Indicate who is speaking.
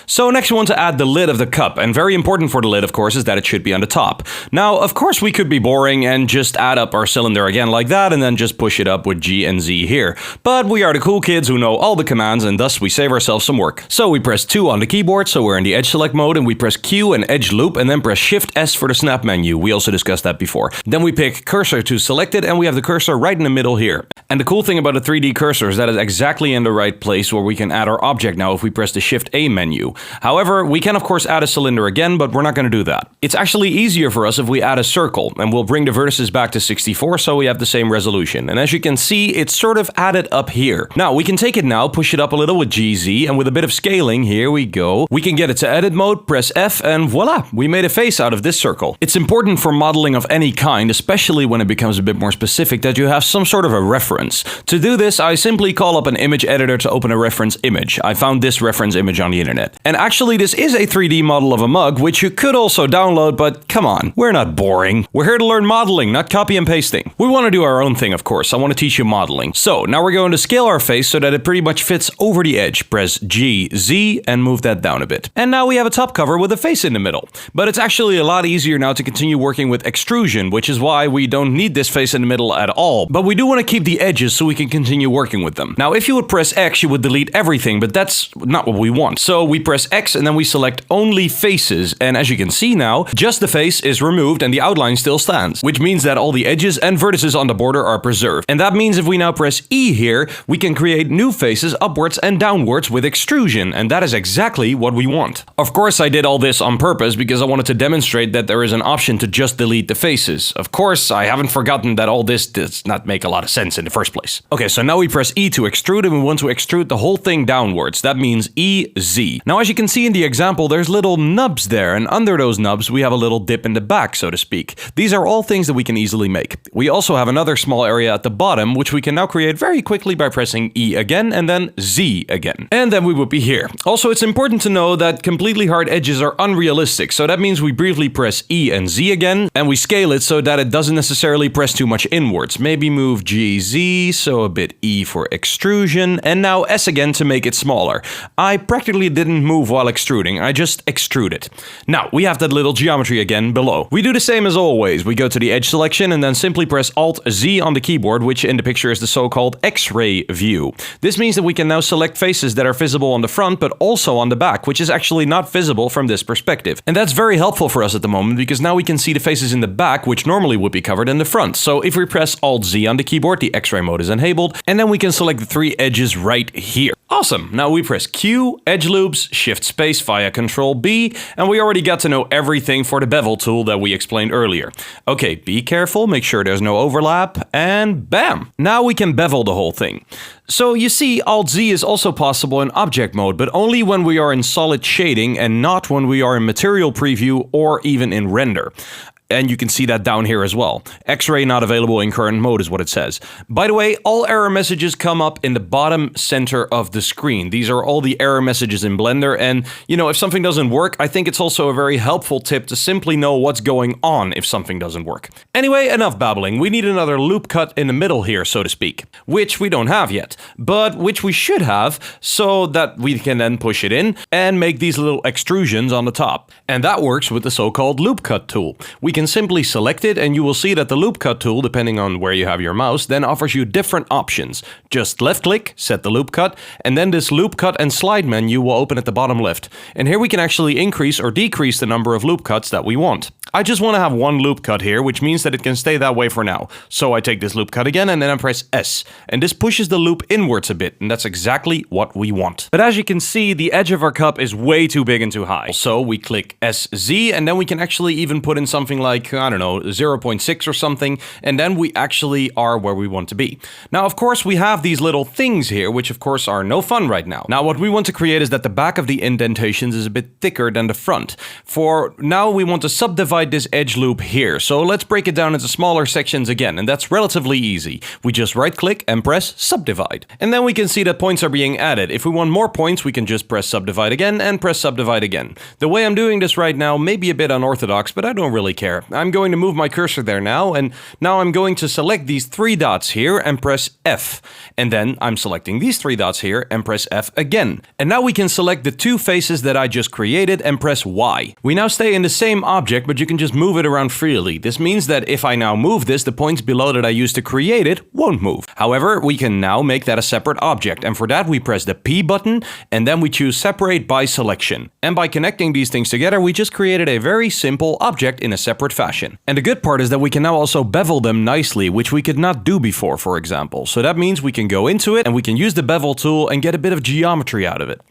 Speaker 1: So next we want to add the lid of the cup, and very important for the lid, of course, is that it should be on the top. Now, of course, we could be boring and just add up our cylinder again like that, and then just push it up with G and Z here. But we are the cool kids who know all the commands, and thus we save ourselves some work. So we press 2 on the keyboard, so we're in the edge select mode, and we press Q and edge loop, and then press Shift S for the snap menu. We also discussed that before. Then we pick cursor to select it, and we have the cursor right in the middle here. And the cool thing about a 3D cursor is that it's exactly in the right place where we can add our object now if we press the Shift A menu. However, we can of course add a cylinder again, but we're not going to do that. It's actually easier for us if we add a circle, and we'll bring the vertices back to 64 so we have the same resolution. And as you can see, it's sort of added up here. Now, we can take it now, push it up a little with GZ, and with a bit of scaling, here we go. We can get it to edit mode, press F, and voila, we made a face out of this circle. It's important for modeling of any kind, especially when it becomes a bit more specific, that you have some sort of a reference. To do this, I simply call up an image editor to open a reference image. I found this reference image on the internet. And actually, this is a 3D model of a mug, which you could also download, but come on, we're not boring. We're here to learn modeling, not copy and pasting. We want to do our own thing, of course. I want to teach you modeling. So now we're going to scale our face so that it pretty much fits over the edge. Press G, Z, and move that down a bit. And now we have a top cover with a face in the middle. But it's actually a lot easier now to continue working with extrusion, which is why we don't need this face in the middle at all. But we do want to keep the edges so we can continue working with them. Now, if you would press X, you would delete everything, but that's not what we want. So we press X and then we select only faces. And as you can see now, just the face is removed and the outline still stands, which means that all the edges and vertices on the border are preserved. And that means if we now press E here, we can create new faces upwards and downwards with extrusion. And that is exactly what we want. Of course, I did all this on purpose because I wanted to demonstrate that there is an option to just delete the faces. Of course, I haven't forgotten that all this does not make a lot of sense in the first place. Okay, so now we press E to extrude, and we want to extrude the whole thing downwards. That means EZ. Now, as you can see in the example, there's little nubs there, and under those nubs, we have a little dip in the back, so to speak. These are all things that we can easily make. We also have another small area at the bottom, which we can now create very quickly by pressing E again, and then Z again. And then we would be here. Also, it's important to know that completely hard edges are unrealistic, so that means we briefly press E and Z again, and we scale it so that it doesn't necessarily press too much inwards. Maybe move GZ, so a bit E for extrusion, and now S again to make it smaller. I practically didn't move while extruding, I just extrude it. Now, we have that little geometry again below. We do the same as always. We go to the edge selection and then simply press Alt-Z on the keyboard, which in the picture is the so-called X-ray view. This means that we can now select faces that are visible on the front, but also on the back, which is actually not visible from this perspective. And that's very helpful for us at the moment, because now we can see the faces in the back, which normally would be covered in the front. So if we press Alt-Z on the keyboard, the X-ray mode is enabled, and then we can select the 3 edges right here. Awesome! Now we press Q, edge loops, shift space via Control B, and we already got to know everything for the bevel tool that we explained earlier. Okay, be careful, make sure there's no overlap, and bam! Now we can bevel the whole thing. So you see, Alt-Z is also possible in object mode, but only when we are in solid shading and not when we are in material preview or even in render. And you can see that down here as well. X-ray not available in current mode is what it says. By the way, all error messages come up in the bottom center of the screen. These are all the error messages in Blender, and you know, if something doesn't work, I think it's also a very helpful tip to simply know what's going on if something doesn't work. Anyway, enough babbling. We need another loop cut in the middle here, so to speak, which we don't have yet, but which we should have, so that we can then push it in and make these little extrusions on the top. And that works with the so-called loop cut tool. We can simply select it, and you will see that the loop cut tool, depending on where you have your mouse, then offers you different options. Just left click, set the loop cut, and then this loop cut and slide menu will open at the bottom left. And here we can actually increase or decrease the number of loop cuts that we want. I just want to have one loop cut here, which means that it can stay that way for now. So I take this loop cut again and then I press S. And this pushes the loop inwards a bit, and that's exactly what we want. But as you can see, the edge of our cup is way too big and too high. So we click SZ, and then we can actually even put in something like, I don't know, 0.6 or something, and then we actually are where we want to be. Now, of course, we have these little things here, which of course are no fun right now. Now, what we want to create is that the back of the indentations is a bit thicker than the front. For now, we want to subdivide subdivide this edge loop here. So let's break it down into smaller sections again, and that's relatively easy. We just right-click and press subdivide. And then we can see that points are being added. If we want more points, we can just press subdivide again and press subdivide again. The way I'm doing this right now may be a bit unorthodox, but I don't really care. I'm going to move my cursor there now, and now I'm going to select these 3 dots here and press F. And then I'm selecting these 3 dots here and press F again. And now we can select the 2 faces that I just created and press Y. We now stay in the same object, but you can just move it around freely. This means that if I now move this, the points below that I used to create it won't move. However, we can now make that a separate object, and for that we press the P button, and then we choose separate by selection. And by connecting these things together, we just created a very simple object in a separate fashion. And the good part is that we can now also bevel them nicely, which we could not do before, for example. So that means we can go into it and we can use the bevel tool and get a bit of geometry out of it.